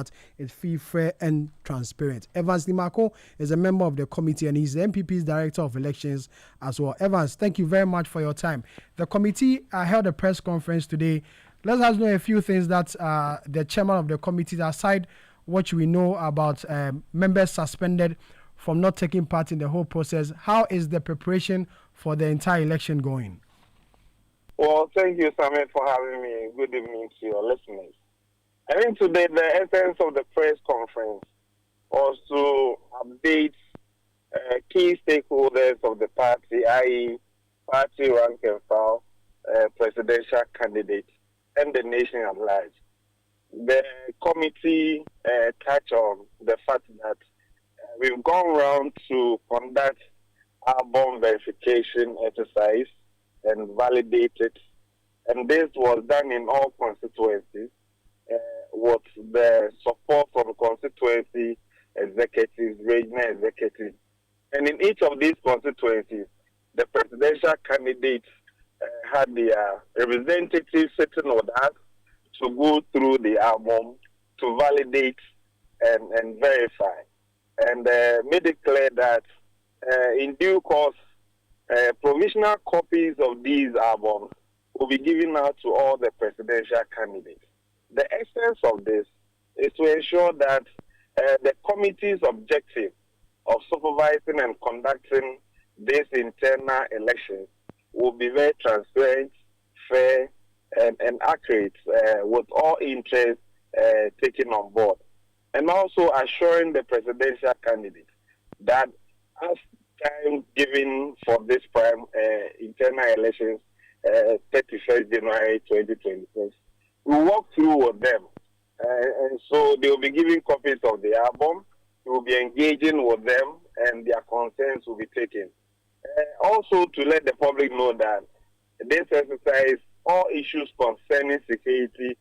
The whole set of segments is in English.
that it's free, fair, and transparent. Evans Nimako is a member of the committee and he's the NPP's Director of Elections as well. Evans, thank you very much for your time. The committee held a press conference today. Let us know a few things that the chairman of the committee, aside what we know about members suspended from not taking part in the whole process, how is the preparation for the entire election going? Well, thank you, Samuel, for having me. Good evening to your listeners. I think today the essence of the press conference was to update key stakeholders of the party, i.e. party rank and file, presidential candidate, and the nation at large. The committee touched on the fact that we've gone around to conduct album verification exercise and validate it. And this was done in all constituencies with the support from constituency executives, regional executives. And in each of these constituencies, the presidential candidates had their representatives sitting with us to go through the album to validate and verify. And made it clear that in due course, provisional copies of these albums will be given out to all the presidential candidates. The essence of this is to ensure that the committee's objective of supervising and conducting these internal elections will be very transparent, fair, and accurate, with all interests taken on board. And also assuring the presidential candidates that as time given for this internal elections, 31st January 2026, we walk through with them. And so they will be giving copies of the album, we will be engaging with them, and their concerns will be taken. Also to let the public know that this exercise, all issues concerning security,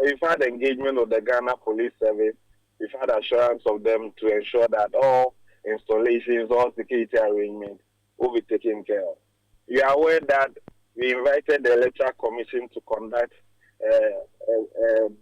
we've had engagement with the Ghana Police Service. We've had assurance of them to ensure that all installations, all security arrangements will be taken care of. You are aware that we invited the Electoral Commission to conduct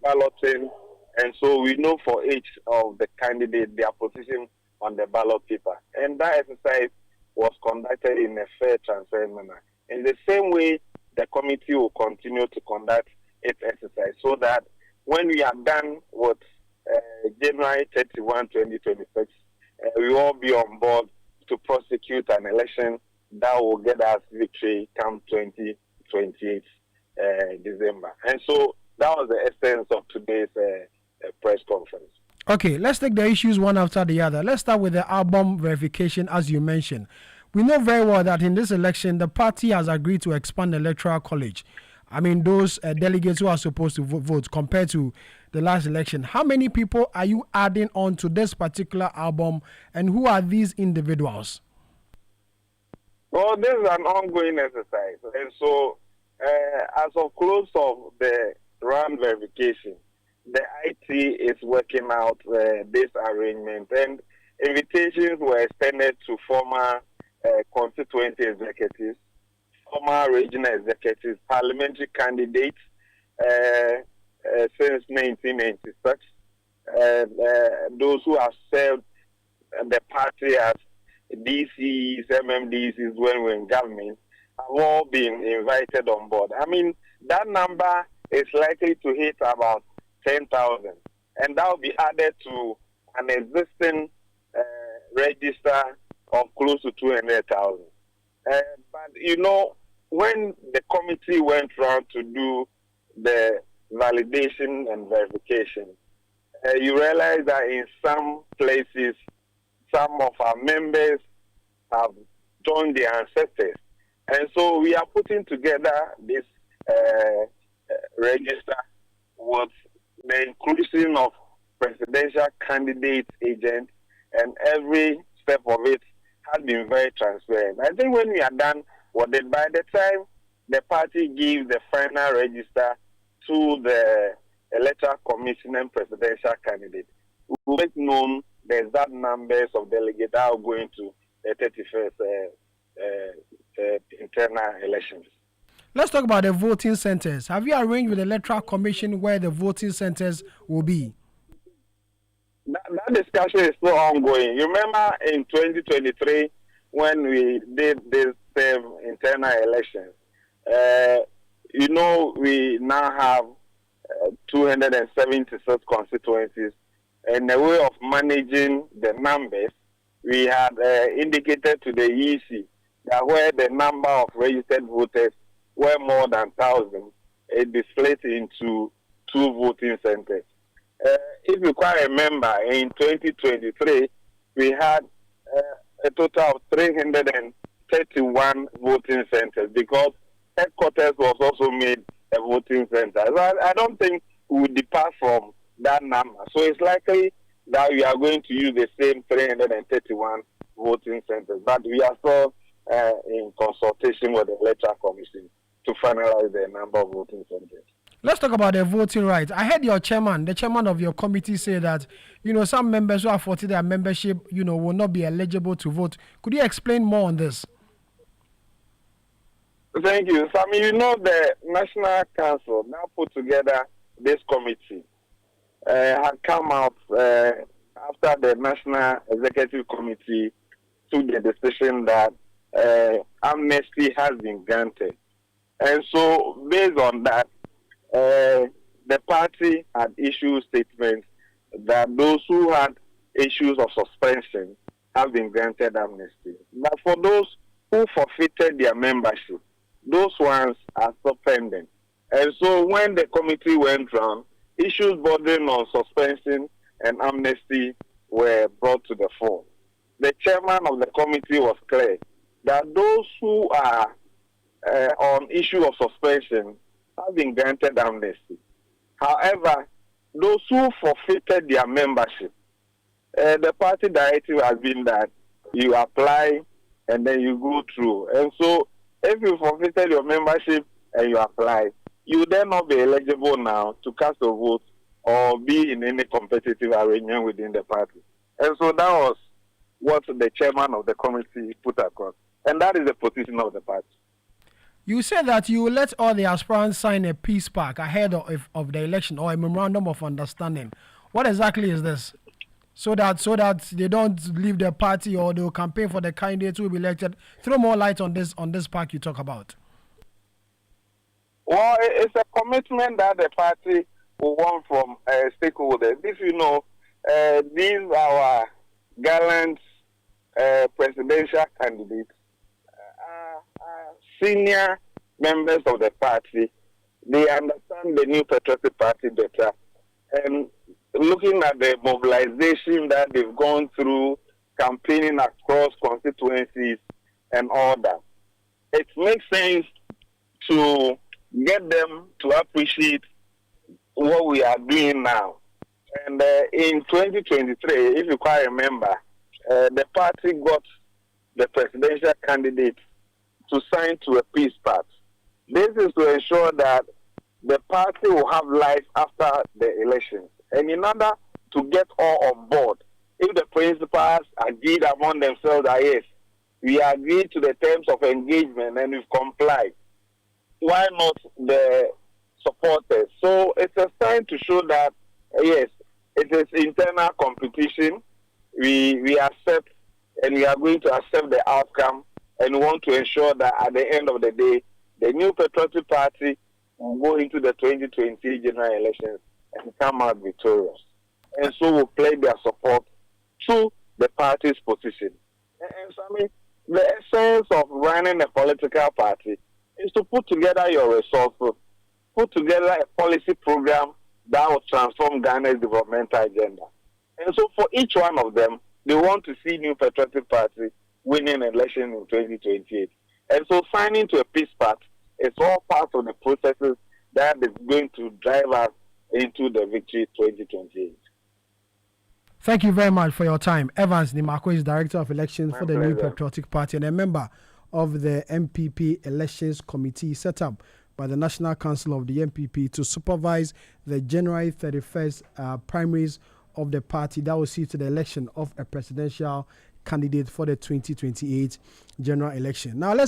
balloting, and so we know for each of the candidates their position on the ballot paper. And that exercise was conducted in a fair, transparent manner. In the same way, the committee will continue to conduct its exercise so that when we are done with January 31, 2026, we will all be on board to prosecute an election that will get us victory come 2028 December. And so that was the essence of today's press conference. Okay, let's take the issues one after the other. Let's start with the album verification, as you mentioned. We know very well that in this election, the party has agreed to expand the electoral college. I mean, those delegates who are supposed to vote compared to the last election. How many people are you adding on to this particular album, and who are these individuals? Well, this is an ongoing exercise. And so, as of close of the round verification, the IT is working out this arrangement, and invitations were extended to former constituency executives, former regional executives, parliamentary candidates since 1996, those who have served the party as DCs, MMDCs when we're in government, have all been invited on board. I mean, that number is likely to hit about 10,000, and that will be added to an existing register of close to 200,000. But, you know, when the committee went around to do the validation and verification, you realize that in some places, some of our members have joined their ancestors. And so we are putting together this register with the inclusion of presidential candidates, agents, and every step of it has been very transparent. I think when we are done with it, by the time the party gives the final register to the Electoral Commission and presidential candidate, we will make known the exact numbers of delegates that are going to the 31st internal elections. Let's talk about the voting centers. Have you arranged with the Electoral Commission where the voting centers will be? That discussion is still ongoing. You remember in 2023 when we did this same internal elections, we now have 276 constituencies. And the way of managing the numbers, we had indicated to the EC that where the number of registered voters were more than 1,000, it is split into 2 voting centers. If you quite remember, in 2023, we had a total of 331 voting centers because headquarters was also made a voting center. So I don't think we will depart from that number. So it's likely that we are going to use the same 331 voting centers, but we are still in consultation with the Electoral Commission to finalize the number of voting centers. Let's talk about the voting rights. I heard the chairman of your committee say that, some members who have forfeited their membership, will not be eligible to vote. Could you explain more on this? Thank you. So, the National Council now put together this committee. Had come out after the National Executive Committee took the decision that amnesty has been granted. And so, based on that, the party had issued statements that those who had issues of suspension have been granted amnesty. But for those who forfeited their membership, those ones are still pending. And so when the committee went round, issues bordering on suspension and amnesty were brought to the fore. The chairman of the committee was clear that those who are on issue of suspension have been granted amnesty. However, those who forfeited their membership, the party directive has been that you apply and then you go through. And so if you forfeited your membership and you apply, you will then not be eligible now to cast a vote or be in any competitive arrangement within the party. And so that was what the chairman of the committee put across. And that is the position of the party. You said that you will let all the aspirants sign a peace pact ahead of the election or a memorandum of understanding. What exactly is this? So that they don't leave the party or they'll campaign for the candidates who will be elected. Throw more light on this pact you talk about. Well, it's a commitment that the party will want from stakeholders. If you know, these are our gallant presidential candidates, senior members of the party. They understand the new patriotic party better. And looking at the mobilization that they've gone through, campaigning across constituencies and all that, it makes sense to get them to appreciate what we are doing now. And in 2023, if you quite remember, the party got the presidential candidate to sign to a peace pact. This is to ensure that the party will have life after the elections. And in order to get all on board, if the principals agreed among themselves that yes, we agreed to the terms of engagement and we've complied, why not the supporters? So it's a sign to show that yes, it is internal competition. We accept and we are going to accept the outcome and we want to ensure that at the end of the day, the new patriotic party will go into the 2020 general elections and come out victorious. And so we'll play their support to the party's position. And so, the essence of running a political party is to put together your resources, put together a policy program that will transform Ghana's developmental agenda. And so for each one of them, they want to see New Patriotic Party winning an election in 2028. And so signing to a peace pact is all part of the processes that is going to drive us into the victory 2028. Thank you very much for your time. Evans Nimako is Director of Elections for the pleasure. New Patriotic Party and a member of the NPP Elections Committee set up by the National Council of the NPP to supervise the January 31st primaries of the party that will see to the election of a presidential candidate for the 2028 general election. Now let's